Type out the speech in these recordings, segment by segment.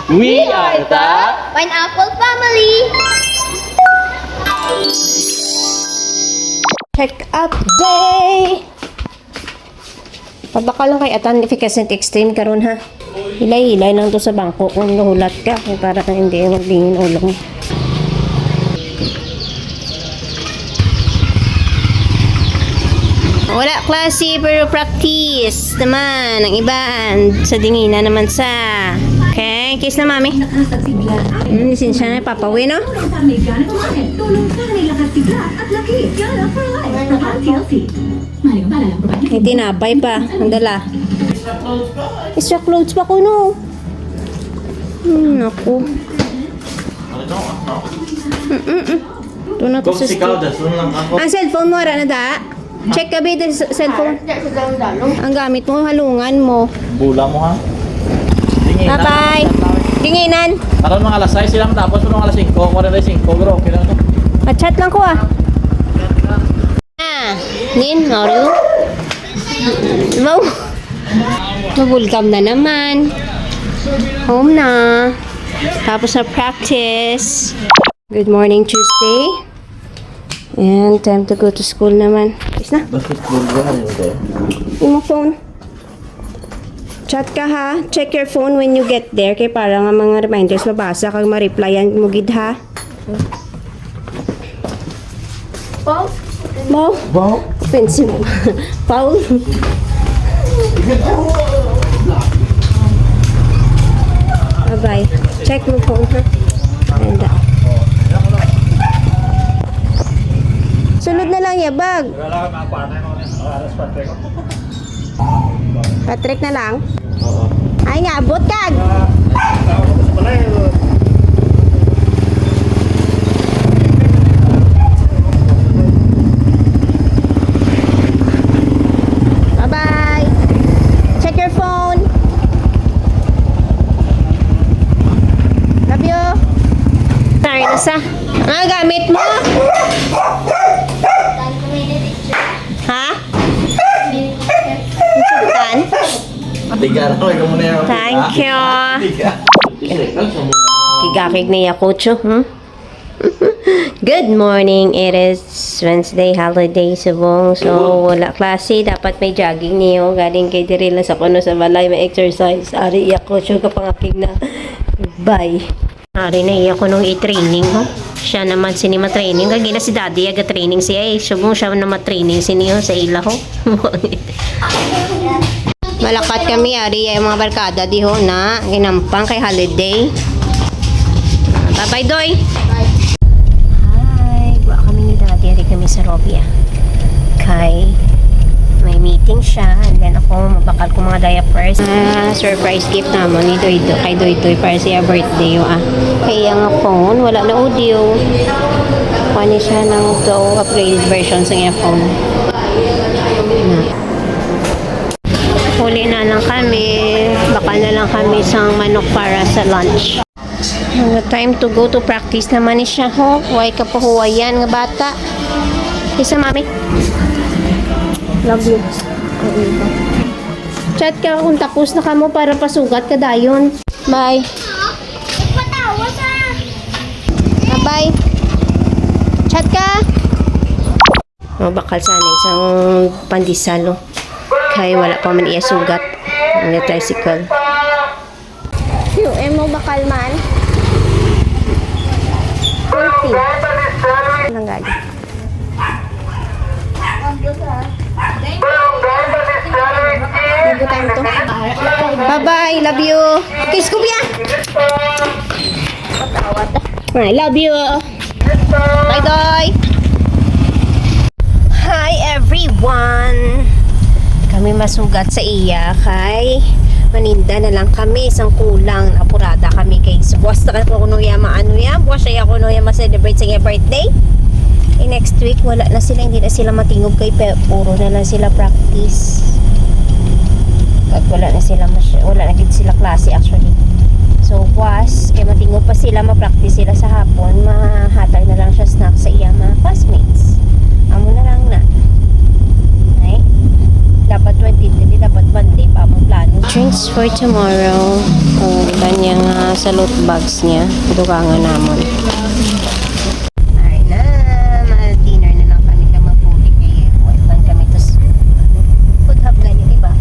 We are the Pineapple Family! Check up day! Pabaka lang kay Atan efficacent extreme karon ha. Hilay-hilay lang to sa bangko kung nahulat ka para kang hindi maglingin ulong. Wala klase pero practice naman ang ibaan sa dingina naman sa. Okay, kiss na mami. Lisensya na papawi no? May tinapay pa. Ang dala. Extra clothes pa ko no. Naku. Ito na to sa school. Ang cellphone mo ara na da? Check ka ba yung cellphone? Ang gamit mo, halungan mo. Bula mo ha. Bye-bye. Dinginan. Karon mga alas 6 silang tapos mga alas 5. Kung alas 5, bro. Okay lang to. Chat lang ko ah. Nin, Mario. Wow. Mabulgam na naman. Home na. Tapos na practice. Good morning, Tuesday. And time to go to school naman. Is na? Yung phone. Chat ka ha. Check your phone when you get there. Kaya para nga mga reminders mabasa kag ma-replyan mo gid ha. Paul? Mo? Wow. Fancy mo. Paul? Bye-bye. Check mo phone ha. And sunod na lang ya, bag. Patrick na lang? Oo. Ay nga, abot kag! Bye-bye! Check your phone! Love you! Sorry na sa. Gamit mo? Ha? Sultan? Tiga na ko muna yung. Thank you. Kigakig na yakucho, Good morning. It is Wednesday holiday subong. So, wala klase. Dapat may jogging niyo. Galing kay Dirila sa kuno sa balay. May exercise. Ari, yakucho ka pangakig na. Bye. Ari na iya ko nung i-training ho. Siya naman sinima training. Kagina si daddy aga-training siya eh. Subong siya naman training siniyo sa ila ho. Malakat kami ari ay mga barkada di ho na ginampang kay holiday. Bye-bye Doy. Hi, wa kami ni daddy ari kami sa Robia. Kay may meeting siya and then ako mabakal ko mga diapers. Surprise gift naman ni Doy kay Doy para siya birthday yo Kaya nga phone wala na audio. Kuha siya ng upgraded version sa iya phone. Huli na lang kami. Baka na lang kami sa manok para sa lunch. Time to go to practice naman ni siya ho. Huwag ka pa huwayan nga bata. Isa mami. Love you. Chat ka kung tapos na ka mo para pasugat ka dayon. Bye. Patawa sa... Bye. Chat ka. Bakal sana isang pandisalo. Kaya wala pa man iya sugat. Ang tricycle. Yung mo bakal man. 40. Anong gali? Nagutan to. Bye-bye. Love you. Kiss ko biya. I love you. Bye-bye. Hi everyone. Kami masugat sa iya kay maninda na lang kami isang kulang apurada kami kay buwas na ko kuno ya maano ya buwas siya kuno ya ma-celebrate sa iya birthday next week wala na sila hindi na sila matingog kay puro na lang sila practice kag wala na sila klase actually so buwas kay matingog pa sila ma-practice sila sa hapon mahatag na lang siya snack sa iya mga classmates amo na lang na dapat 23 dapat Monday pa ang plano. Drinks for tomorrow. Iba niya nga sa loot bags niya. Dukangan namon. Ay na, dinner na lang kami ka mabuti kay Juan kami tos. Food hub ganyan, diba?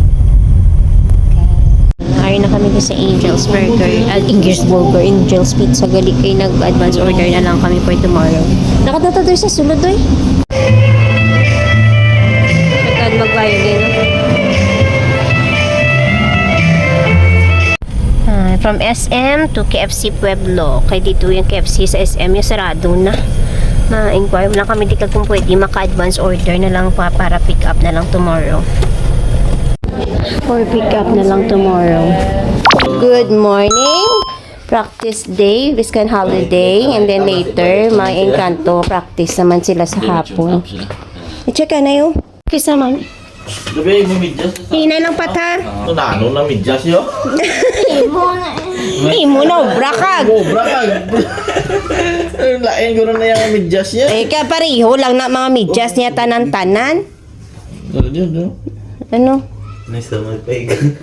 Okay. Ay na kami sa Angel's Burger. Angel's Pizza. Gali kay nag-advance order na lang kami for tomorrow. Nakatatadoy sa sulod doy. Pagkaan magbayad din, no? From SM to KFC Pueblo. Kaya dito yung KFC sa SM yung sarado na. Ma-inquire lang kami dito kung pwede maka-advance order na lang pa para pick up na lang tomorrow. Or pick up na lang tomorrow. Good morning! Practice day, Viscan holiday, and then later, may Encanto practice naman sila sa hapon. I-check ka na yun. Kisa mami. Gabi mo midyas. Hinay lang pata. Ano na midyas yo? Hindi mo na, obra kag. Obra kag. Lain ko na yung midyas niya. Eh, kaya pareho lang na mga medyas niya tanan-tanan. Ano? Nice na magpaig.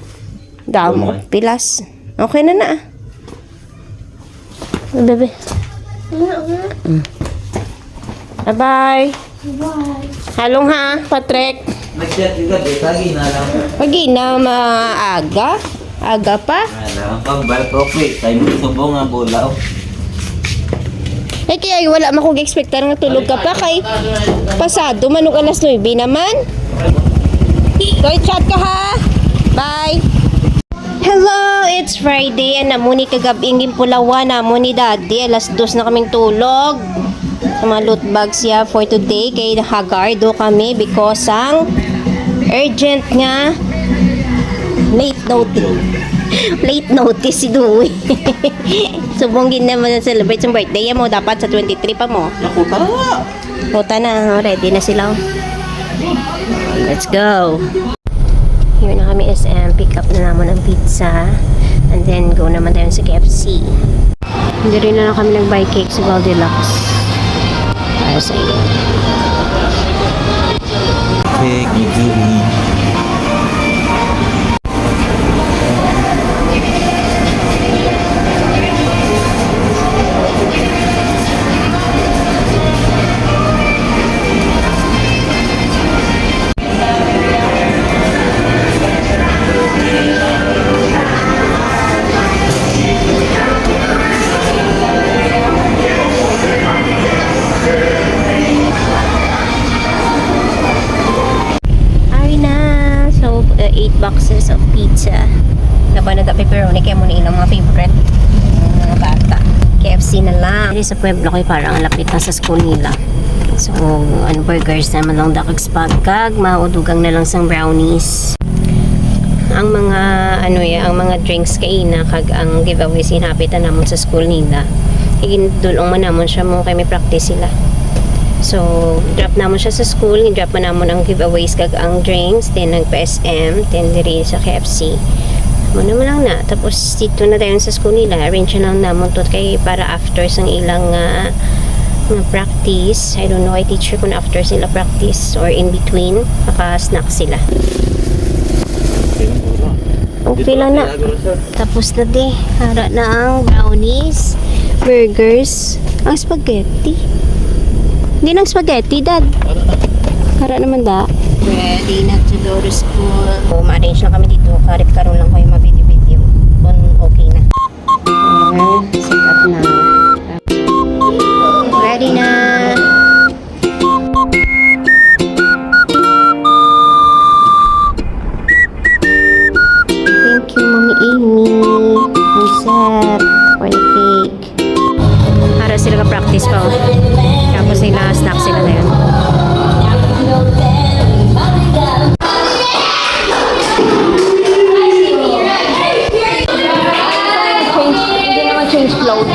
Damo, pilas. Okay na na. Bebe. Bye-bye. Bye. Halong ha, Patrick. Nag-chat yung gabi, tagi na lang. Pagi na maaga. Aga pa. Alam kang bal profi, tayo mo subong nga bulaw. Eh kaya wala makong expectar nga tulog ka pa kay pasado manong alas 9 naman. Doy chat ka ha. Bye. Hello, it's Friday and namuni kagabing gimpulawa namon ni Daddy. Alas 2 na kaming tulog. Sa mga loot bags ya for today kay hagardo kami because ang urgent nga late notice si Dewey. Subong naman na celebrate yung birthday mo dapat sa 23 pa mo. Nakuta na nga. Puta na, ready na sila. Let's go. Here na kami SM, pick up na naman ang pizza and then go naman tayo sa KFC. Hindi rin na lang kami nag-buy cake sa Goldilocks. Para sa iyo. Cake, Julie. Boxes of pizza. Laban na pepperoni kaya mo na ilang mga favorite mga bata. KFC na lang. Dito sa Pueblo ko'y parang lapit na sa school nila. So, burgers naman lang dakag spagkag, maudugang na lang sang brownies. Ang mga ang mga drinks kay na kag ang giveaway sinapit na namon sa school nila. Igindulong man namon siya mo kay may practice sila. So, drop namon siya sa school, drop man namon ang giveaways kag ang drinks, then nagpa-SM, then diri sa KFC. Mo naman lang na. Tapos dito na tayo sa school nila, arrange na lang namon to kay para after sang ilang practice. I don't know, I teacher kung after sila practice or in between, maka-snack sila. Okay lang na. Tapos na di. Hara na ang brownies, burgers, ang spaghetti. Hindi ng spaghetti, Dad. Hara naman da. Ready na to go to school. So, ma-arrange na kami dito. Karit-karoon lang ko yung ma-video-video. Kung okay na. Set up na. Ready na. Thank you, Mommy Amy. Ang set for the cake. Para sila ka-practice pa. Tapos sila, snack sila na yun. Hindi naman change clothes.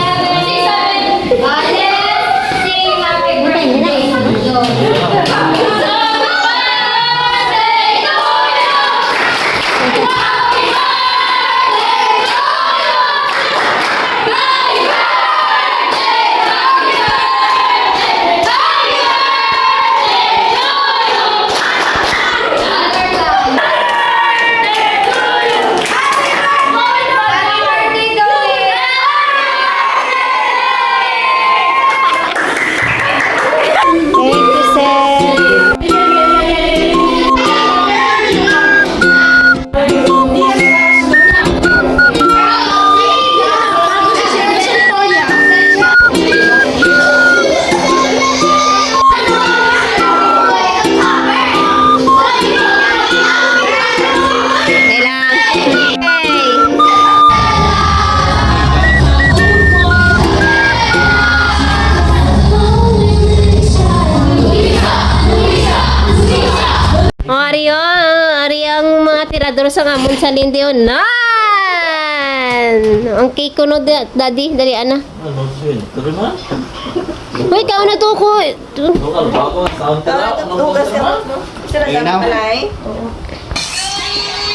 tirador sa ngamon sa lindeon. Nan! Ang cake ko no, daddy. Dali, ana. Ano, sweet. Tuloy mo? Uy, ikaw na to ko. Tukal ba ako? Sound ka lang? Anong punta naman?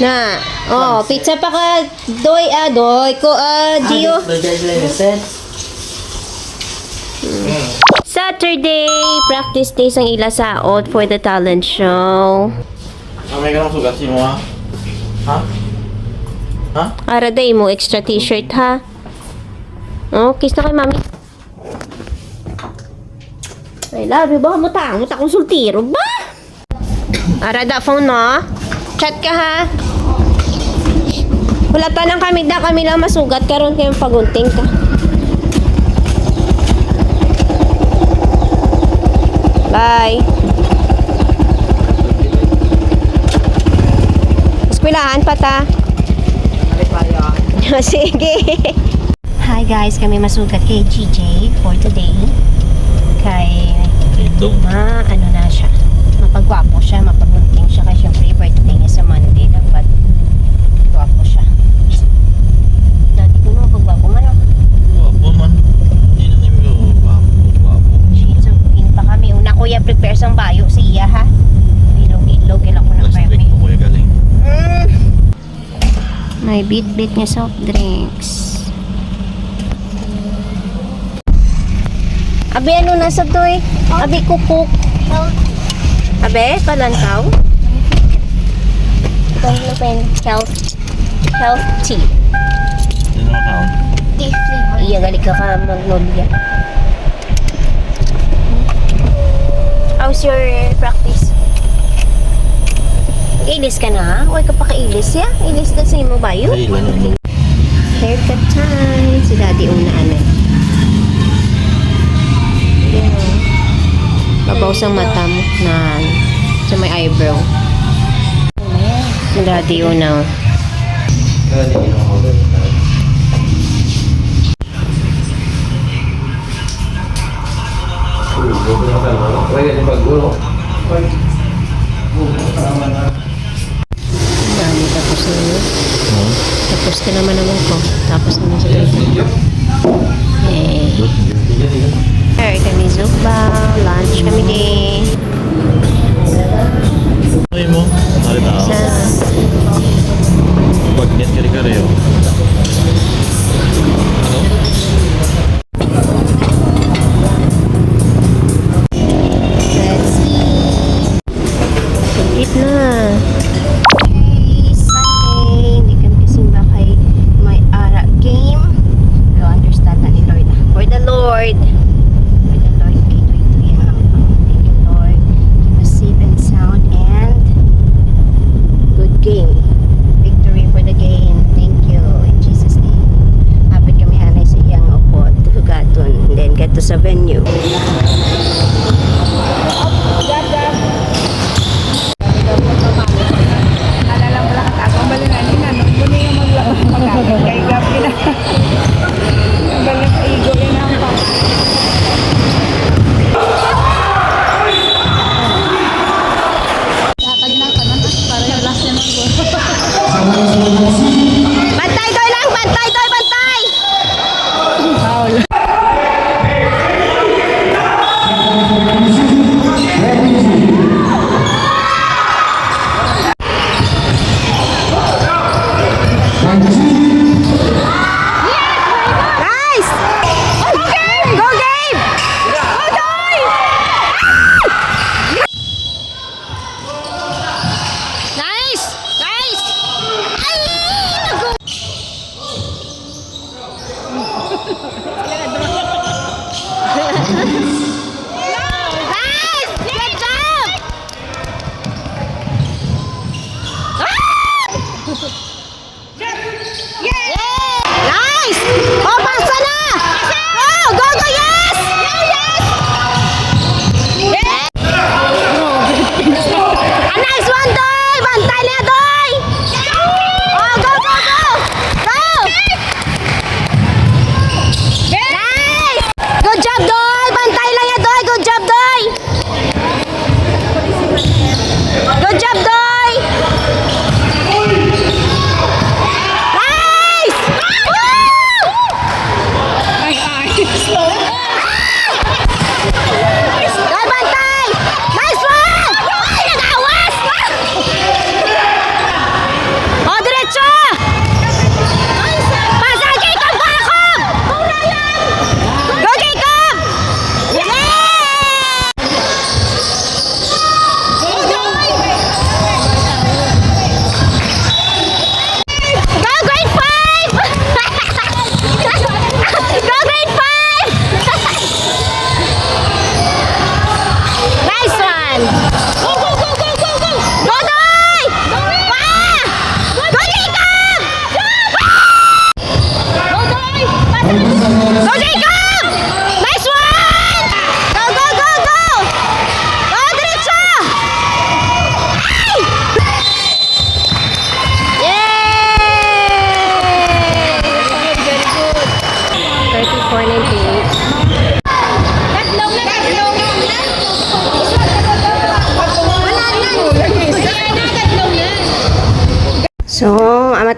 Na. Oh, pizza pa ka. Doy, doy ko, Gio. Saturday, practice days ang ila sa out for the talent show. May ka nang sugat si mo ha? Ha? Ha? Ara day mo, extra t-shirt ha. Oh, kiss na kay mami. I love you ba? Mutang kong sultiro ba? Ara da phone no? Chat ka ha? Wala pa lang kami lang masugat karon kayong pagunting ka. Bye. Eskwelahan pa ta. Sige. Hi guys, kami masugat kay GJ for today. Kay ano na siya. Mapagwapo siya, mapagunting siya kasi yung birthday niya sa Monday. Dapat gwapo siya. Dati ko naman pagwapo man. Wapo man. Hindi na nimo wapo. So, in pa kami. Una kuya prepare sang bayo sa iya ha. Ilog ilang ko ng Last week permit. ko kuya galing. May bit-bit niya soft drinks. Abi, ano nasa to eh? Abi, kukuk. Abi, palantaw. Healthy. Hindi na makaunt. Tea flavor. Iya, galing ka magnolia. How's your practice? Ilis ka na? Huwag ka pa kailis ya? Ilis na sa imo bayo? Ay, ilan yung Haircut time. Si daddy unaan eh. Yan. Babaw sa mata mo na sa may eyebrow. Si daddy una. Dami tapos na yun. Tapos ka naman ko. Tapos naman sa dito. Eh. Alright, kami Zumba. Lunch kami din. Ay mo, hari tao. Sa Bagnet kari-kari oh. Ano? let's eat. Complete na. Okay, Sunday. Hindi kami kasimba kay may ara game. Pero understand na ni Lord. For the Lord. For the Lord. Thank you, Lord. Keep us safe and sound and good game. Victory for the game. Thank you. In Jesus' name. Hapit kami hanay sa iyang upod. Hugaton. And then get to sa venue. Bantay doy lang! Bantay doy! Bantay! Nice! Go game! Go game! Go doy! Nice! Nice! Ay! Nago! Nice! Good job! Nice! Oh, pasa na! Oh, go, go, yes! Yes! A nice one, Doy! Bantay niya, Doy! Oh, go, go, go! Go! Nice! Good job, Doy! Bantay lang niya, Doy! Good job, Doy! Good job, Doy!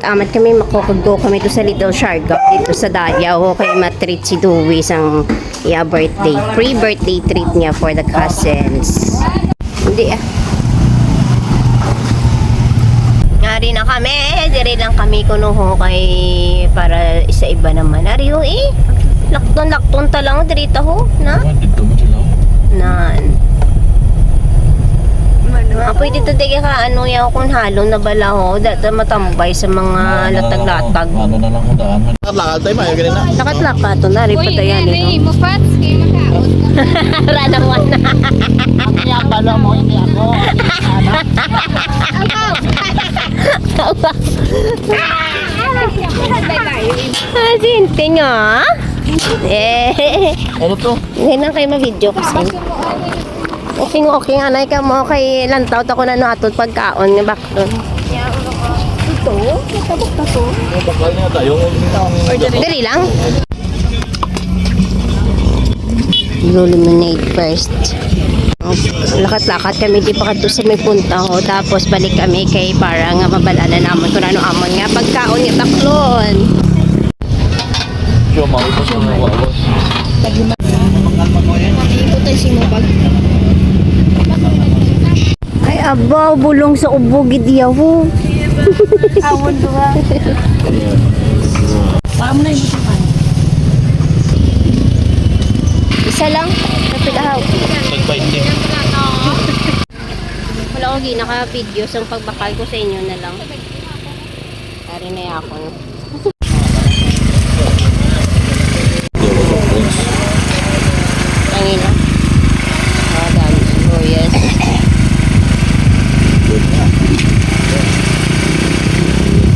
amat kami, makukugdo kami to sa Little Siargao dito sa Davao. Kaya matreat si Dewey sang birthday. Pre-birthday treat niya for the cousins. Hindi Nari na kami. Dire lang kami kunuho kay para isa iba naman. Ari Lakton talang dirita ho. Na? Dito mo sila. Nan. Pwede to digi ka ano yaw kung halo na bala ho. Data matambay sa mga latag-latag. Ano na lang kung daan. Lakad tayo, mayo ganun na. Lakat-laka to na rin patayan ito. Mufats, kayo makaot. Ranawan na. Ako yung pala mo, hindi ako. Sinte nga. Ano to? Ngayon lang kayo ma-video kasi. Okay, anay ka mo kay lantaw ako na no atod pagkaon nga bakton. Ito, natabok na to. Bakal niya tayo. Dali lang. Lemonade first. Lakat-lakat kami di pa kadto sa may punta ho. Tapos balik kami kay para nga mabalala namon kung ano amon nga pagkaon nga taklon. Siya, mawin pa siya ng wawas. Ikot si mo bag. Ay abaw bulong sa ubo gid yawo. Awon doa. Isa lang. Kapilahaw. Pag-fighting. Wala ko ginaka-video sa pagbakal ko sa inyo na lang. Tari na ako. Tangin na. Dami sibuyas.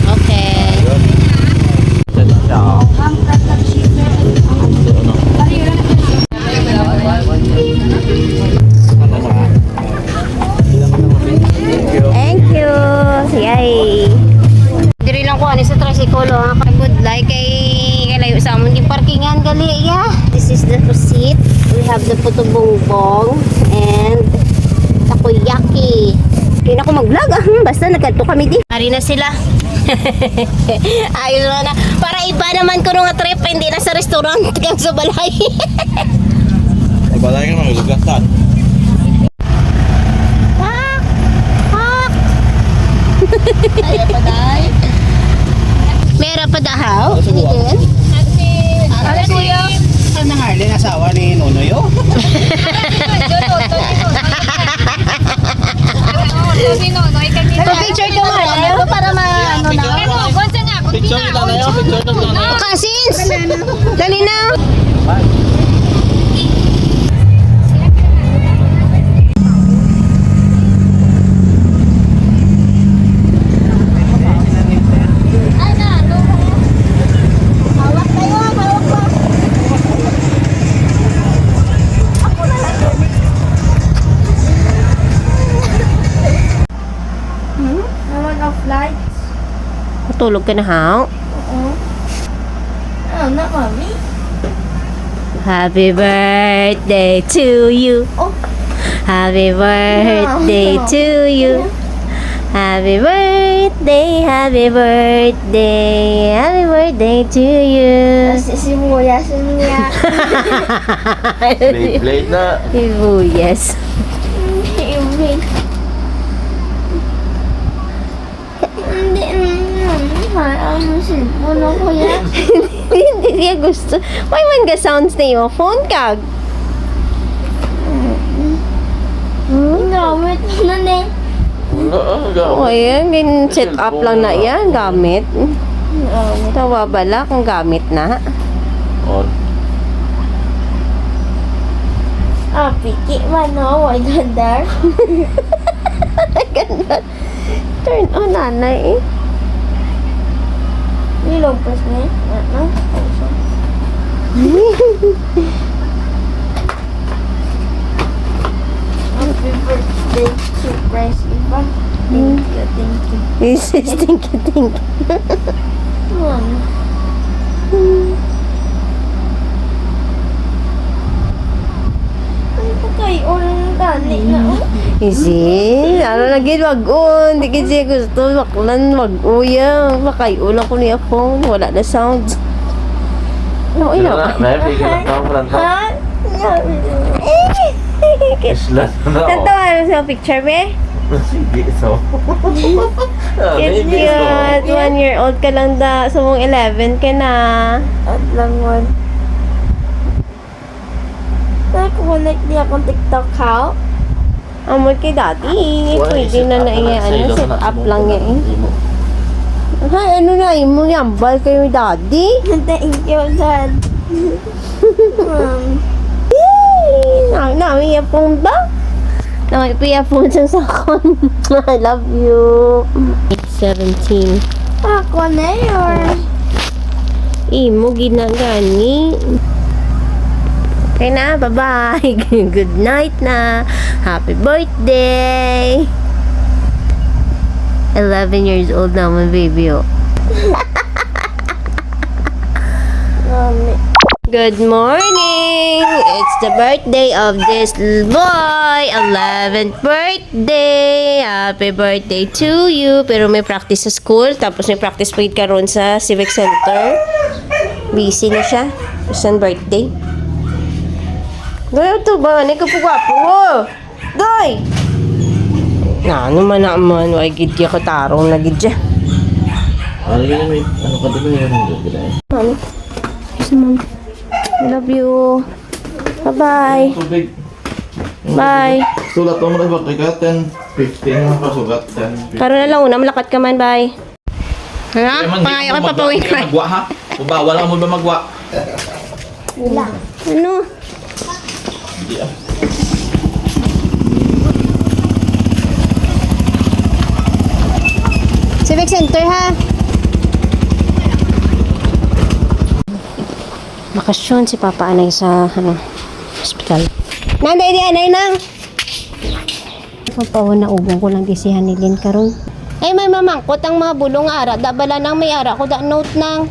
Okay. Thank you. Yay. Diri lang ko ani sa tricycle ha. Good like kay layo sa amon di parkingan gali ya. This is the receipt. We have the puto bongbong and takoyaki. Kaya na ko mag-vlog basta nagkanto kami di. Ari na sila. Ayos na. Para iba naman ko nga trip hindi na sa restaurant kang sa balay. Balay ka naman, lugasan. Ay, paday. Mera pa dahaw. Sige din. Ano kuya? Ano nga, Harley, asawa ni Nonoy, oh? Picture ka mo na. Para ma-ano na. Gonsa nga, Picture kita na yun, picture na yun. Cousins! Dali na! Hawak tayo, hawak pa. Naman ang flight. Matulog ka na haw. Ano na, mami? Happy birthday to you. Oh. Happy birthday to you. Happy birthday, happy birthday, happy birthday to you. Kasi sibuyas niya. Plate na. Sibuyas. Hindi. Ang cellphone ako yan. Hindi niya gusto. Why man ga sounds na yung phone kag? Gamit na ne. O yan, set up lang na yan, gamit. Tawa bala kung gamit na. On. Piki man no, why gandar? Ganda. Turn on, nanay eh. Nilogpas niya. Ano? Happy birthday, surprise iba. Thank you, thank you. This is thank you. Ano? Ay, pa kayo. Gani na. Kasi, ano lagi, wag-on. Di kasi gusto, waklan, wag-uyang. Pakayulang ko niya phone. Wala na sound. Ano, ina? May bigyan ng tao Ha? Islas na Tanto, ano sa picture, be? Sige, so. Cute. 1-year-old ka lang da. So, mong 11 ka na. At lang one. Nakakunik niya akong TikTok how? Amol kay dati. Pwede na na iya. Ano, set up lang niya eh. Ay, ano na, mo yambal kayo daddy? Thank you, Dad. Nami yapong ba? Nami yapong sa sakon. I love you. 17. Ako na yun. Imo ginagani. Okay na, bye-bye. Good night na. Happy birthday. 11 years old naman, baby, oh. Mami. Good morning! It's the birthday of this little boy! 11th birthday! Happy birthday to you! Pero may practice sa school, tapos may practice pa karon sa Civic Center. Busy na siya. Saan birthday? Gaya to ba? Ano ka po gwapo? Doy! Na, ano man naman. Why gidya ka tarong na gidya. Ano yun, may ano ka diba yun? Mami. Yes, mom. I love you. Bye-bye. Tubig. Bye. Sulat mo na ba? Kaya 10, 15 mga pasugat. 10, 15. Karoon na lang, una malakad ka man, bye. Ha? Eman, di Pangaya mo ka papawin ka. magwa ha? Bawal ka mo ba magwa? Wala. Ano? Hindi ah. Civic Center, ha? Bakasyon si Papa Anay sa, hospital. Nanday di, Anay nang! Papawan na ubong ko lang disihan ni Lynn karon. Ay, may mamangkot ang mga bulong ara. Dabala nang may ara ko da note nang.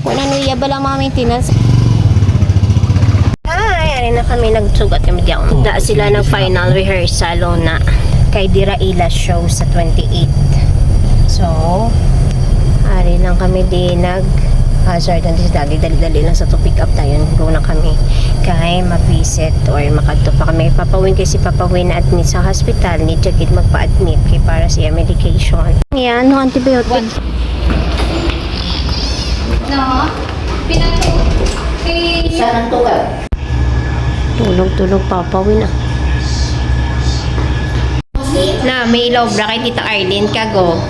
Kung ano iya bala mga maintenance. Ay, ari na kami nagsugat kami diyan. Da sila nag final rehearsal na kay Dira Ila show sa 28. So, ari lang kami di hazard and si Daddy dali-dali lang sa to pick up tayo. Go na kami kay ma-visit or makadto pa kami. Papawin kasi papawin na admit sa hospital ni Jagid magpa-admit kay para siya medication. Yan, no antibiotic. No, pinato. Sarang tugal. Tulog-tulog papawin na. Na, may ilaw bra kay Tita Arlene kago.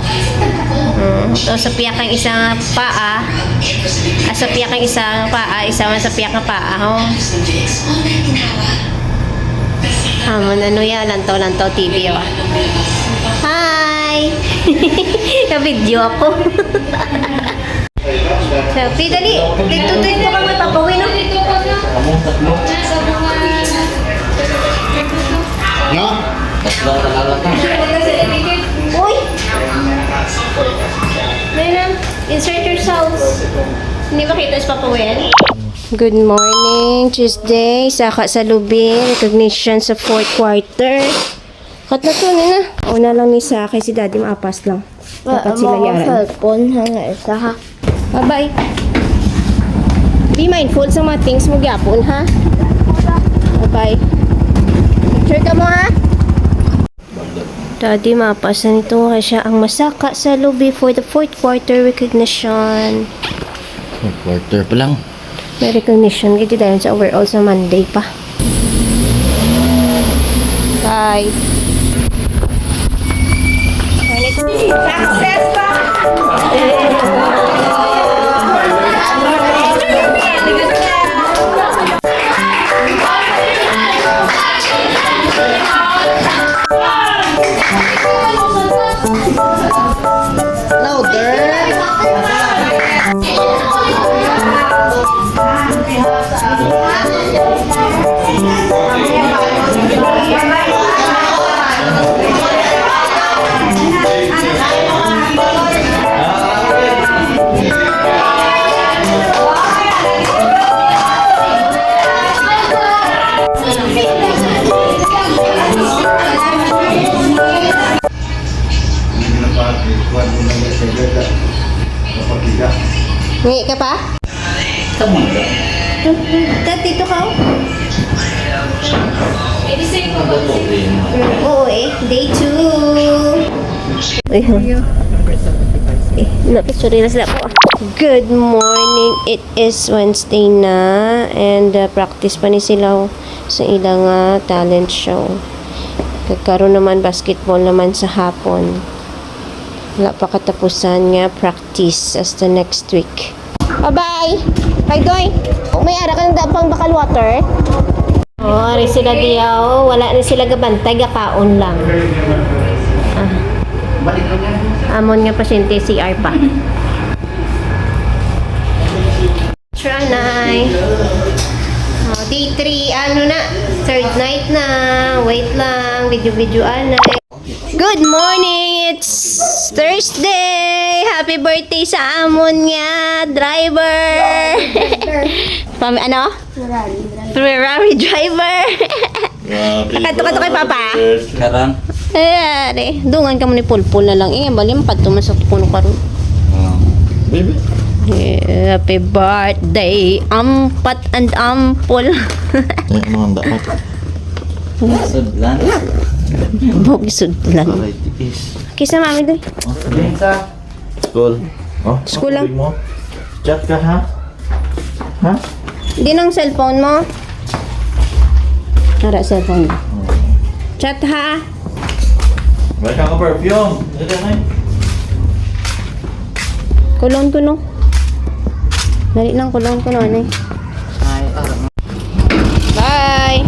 So, sa piyak ang isang paa. Sa piyak ang isang paa, isa man sa piyak ng paa, ho. Hamon, ano yan? Lantaw-lantaw TV, oh. Hi! Na-video ako. Selfie, dali. Tigtutuin po kami, papawin, no? Among tatlo. No? Tatlo talaga ka. Uy! Mayroon, insert yourselves. Hindi ba kita is papawin? Good morning, Tuesday. Saka sa Lubin, recognition sa 4th quarter. Kat na to, nina. Una lang ni Saka, si Daddy maapas lang. Dapat sila yaran. cellphone hanga isa ha. Bye-bye. Be mindful sa mga things mo gyapon, ha? Bye-bye. Picture ka mo, ha? Daddy, mapasan nito nga siya ang masaka sa lobby for the 4th quarter recognition. Quarter pa lang. May recognition kasi dahil sa overall sa Monday pa. Bye. Success pa! Come on, dad. Dad, dito ka oh. Pwede sa'yo Ano po din? Oo eh. Day 2. Picture na sila po. Good morning. It is Wednesday na. And practice pa ni sila sa ilang talent show. Kagkaroon naman basketball naman sa hapon. Wala pa katapusan nga practice as the next week. Bye-bye! Bye, Doy! May ara ka ng pang bakal water? Oh, rin sila diyaw. Wala rin sila gabantay, gakaon lang. Amon nga pasyente, CR pa. Tranay. Oh, day 3, ano na? Third night na. Wait lang, video-video anay. Good morning! It's Thursday! Happy birthday sa amon nga, driver! Ano? Ferrari driver! Nakato-kato kay Papa? Sekarang? Ay, dungan ka mo ni Pulpul na lang. Bali, mapatuman sa tukuno ka ron. Baby. Happy birthday, ampat and ampul. Ano ang dapat? Sudlan. Bogi sudlan. Aray, tiis. Kisa mami doy. School. Oh, School lang. mo. Chat ka ha? Ha? Di ng cellphone mo. Tara, cellphone mo. Chat ha. May ka perfume. Dito na eh. Kulon ko no. Dali lang, kulon ko no. Ano eh. Bye!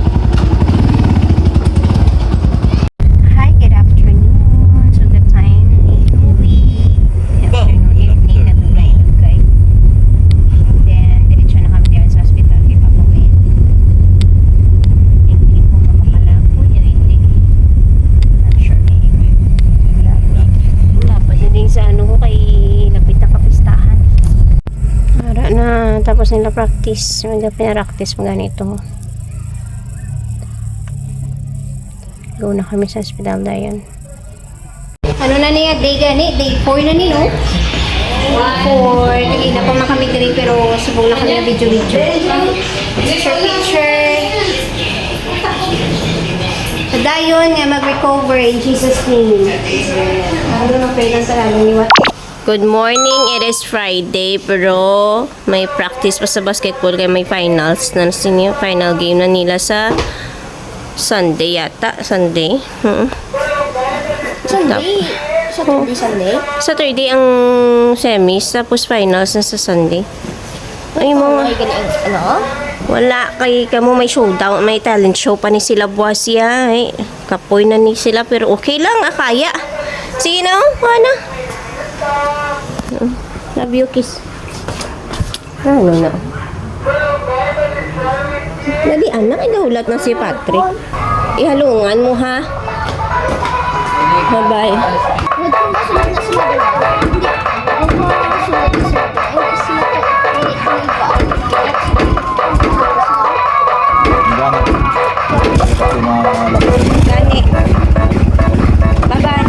Hi, good afternoon. So the time is afternoon, evening na tulay guys. And then, diretso na kami diyan sa hospital kay Papa Will. Thinking kung makakalabo yun, hindi. Not sure. Wala pa din sa ano ko kay lapit na kapistahan. Ara na, tapos nila practice. Hindi pinapractice mo ganito. Go na kami sa hospital dayon. Ano na niya? Day gani? Day 4 na ni, no? 4. Nagina pa man kami diri pero subong na kami na video-video. Picture. So dayon nga mag-recover in Jesus name. Ano na pwedeng talagang niwat. Good morning. It is Friday pero may practice pa sa basketball kaya may finals na senior final game na nila sa Sunday yata. Sunday. Sunday? Sunday? Saturday ang semis tapos finals na sa Sunday. Ay mga Ay, galing. Ano? wala kay kamo may showdown, may talent show pa ni sila buwas ya. Ay, kapoy na ni sila pero okay lang akaya. Sige na, wala. Love you, kiss. Ano na? Dali, anak, inahulat na si Patrick. Ihalungan mo, ha? Bye-bye. Huwag kang masunod na sila dalawa. Hindi. Huwag mo masunod na sila dalawa. Hindi sila to. Hindi Gani. Bye-bye.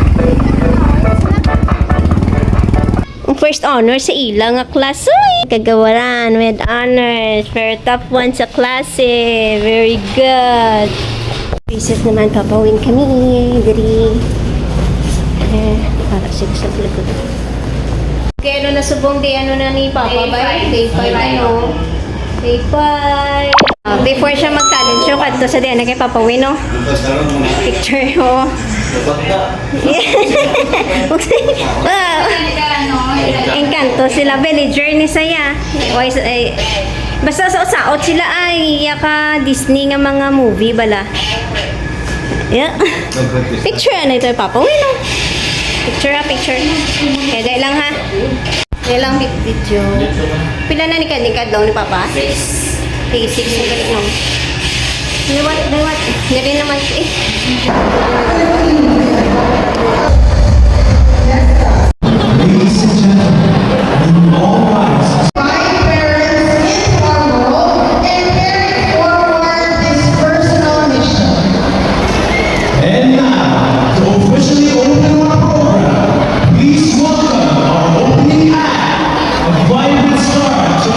Ang first honor sa ilang nga klase. Kagawaran with honors. Pero top 1 sa klase. Very good. Recess naman, papawin kami. Diri. Para sila sa likod. Okay, ano na subong day, ano na ni Papa ba? Day 5 ano? Day 5. Before siya mag-talent show, kadto sa day, kay Papa Win, no? Picture, oh. Encanto sila, villager ni saya. Basta sa saot sila ay yaka Disney nga mga movie bala. Yeah. Picture ano ito, Papa Win, no? Picture. Kaya dahil lang ha. Dahil lang video. Pila na nikad daw ni Papa? 6. 6 yung galit nung. Dawat. Galing naman eh. And now, to officially open our program, please welcome our opening act, a vibrant star to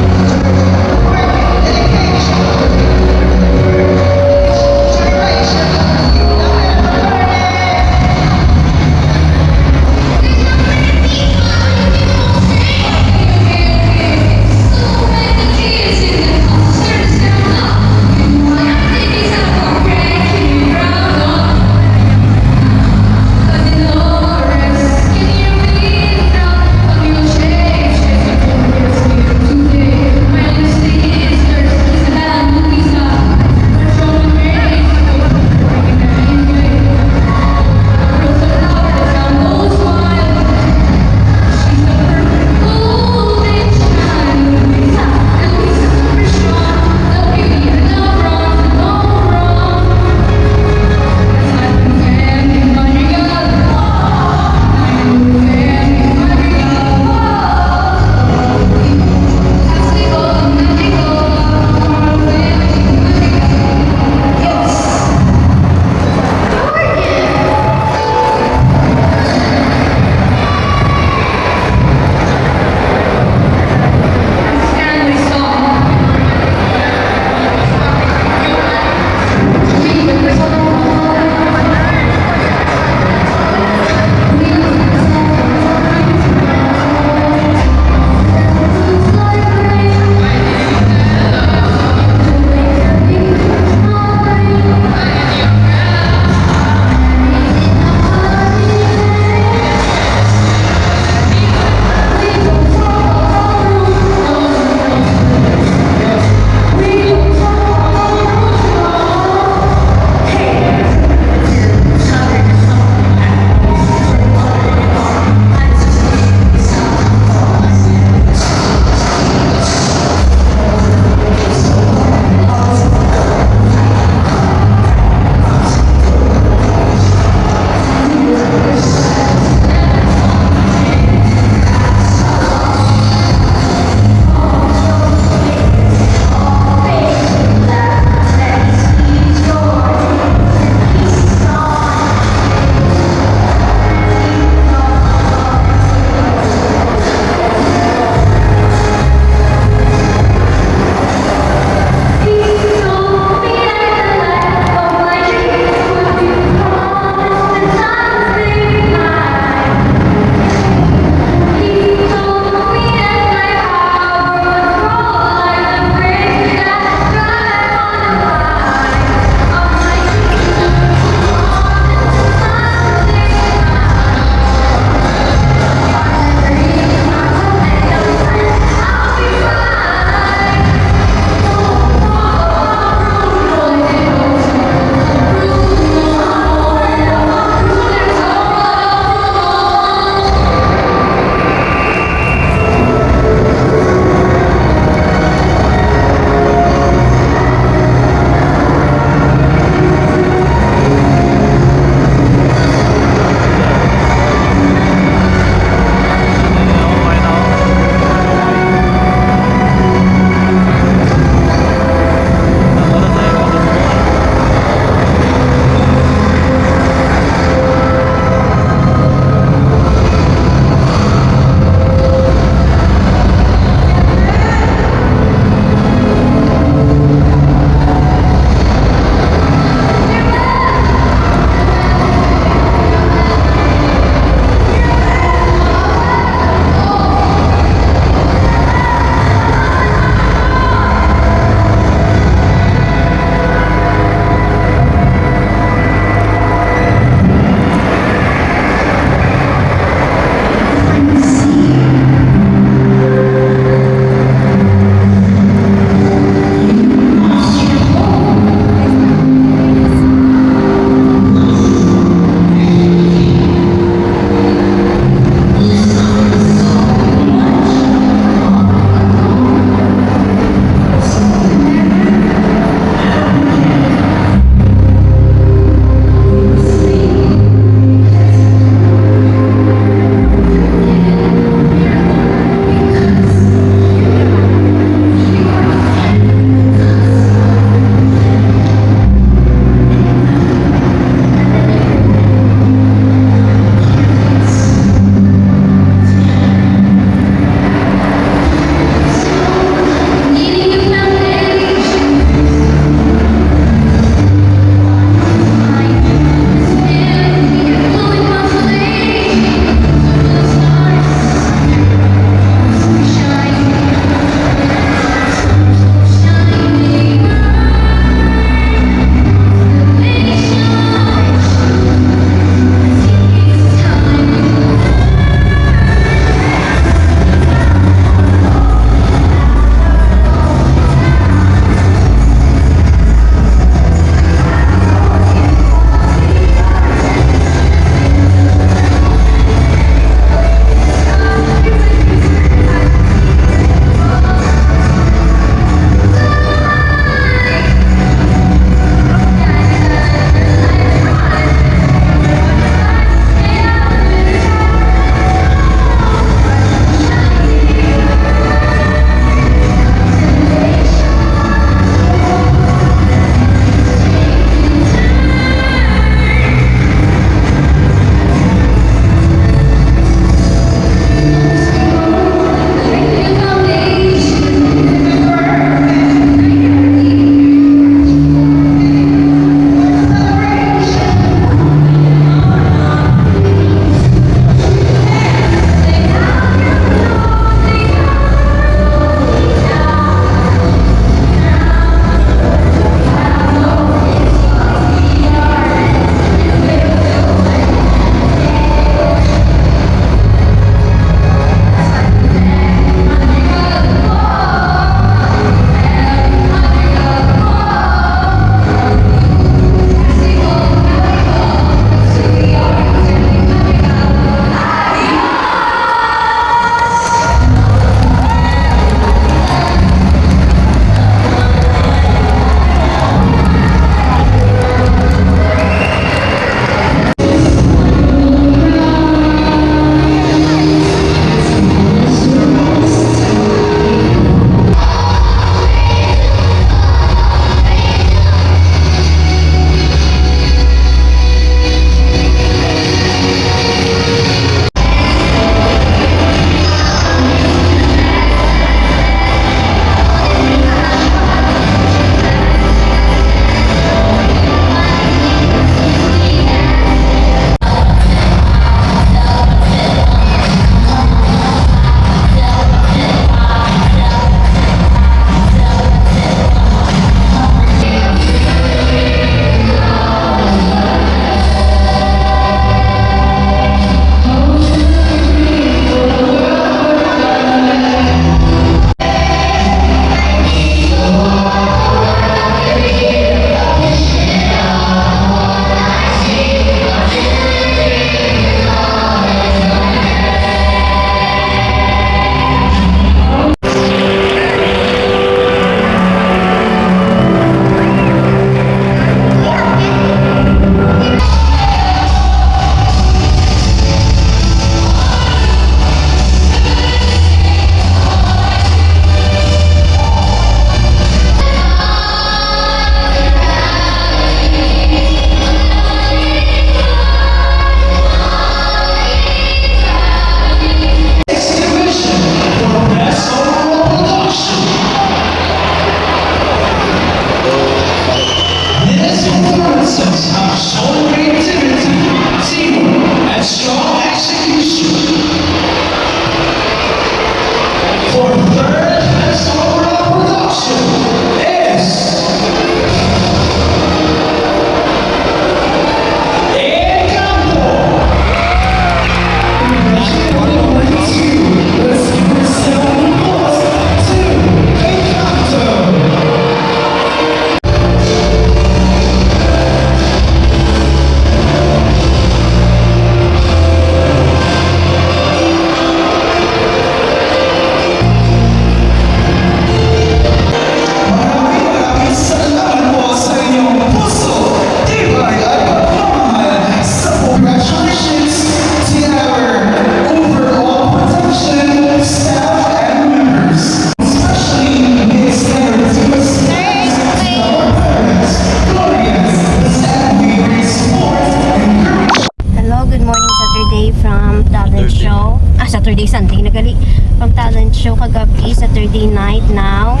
Saturday, Sunday nagali. From talent show kagabi, Saturday night now.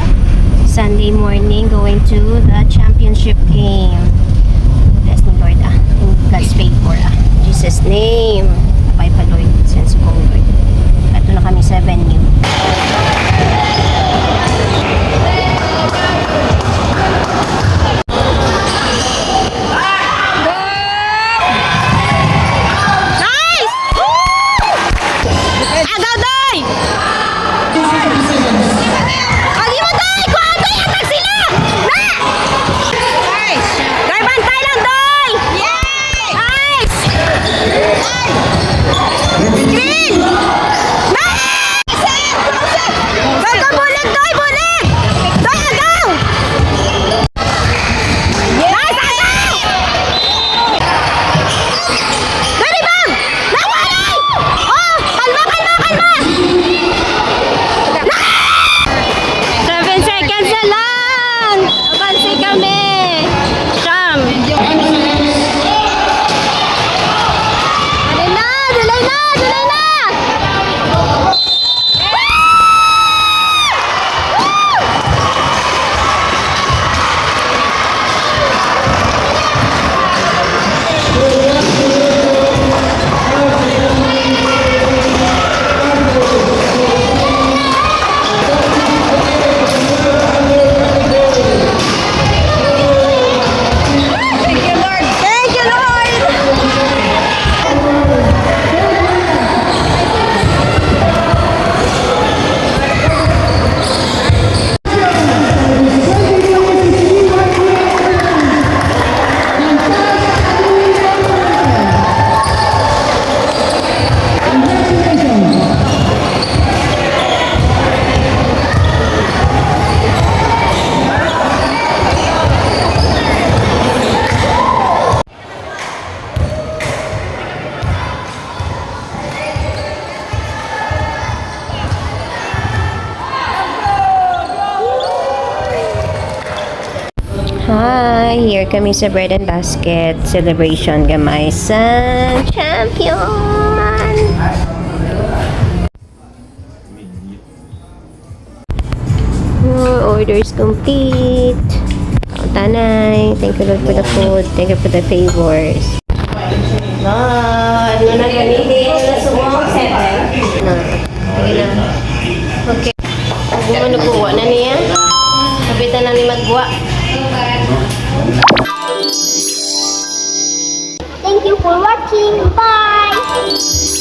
Sunday morning, going to the championship game. Bless ni Lord in God's favor In Jesus' name. Bye pa Lord, sense ko Lord. Ito na kami sa venue. Hi! Here kami sa Bread and Basket celebration gamay sa champion! Orders complete! Tanay! Thank you Lord for the food. Thank you for the favors. Lord! Ano na ganili? Nasumong seven? No. Okay na. Okay. Kung ano kuha na niya? Kapitan na ni magwa. Thank you for watching. Bye!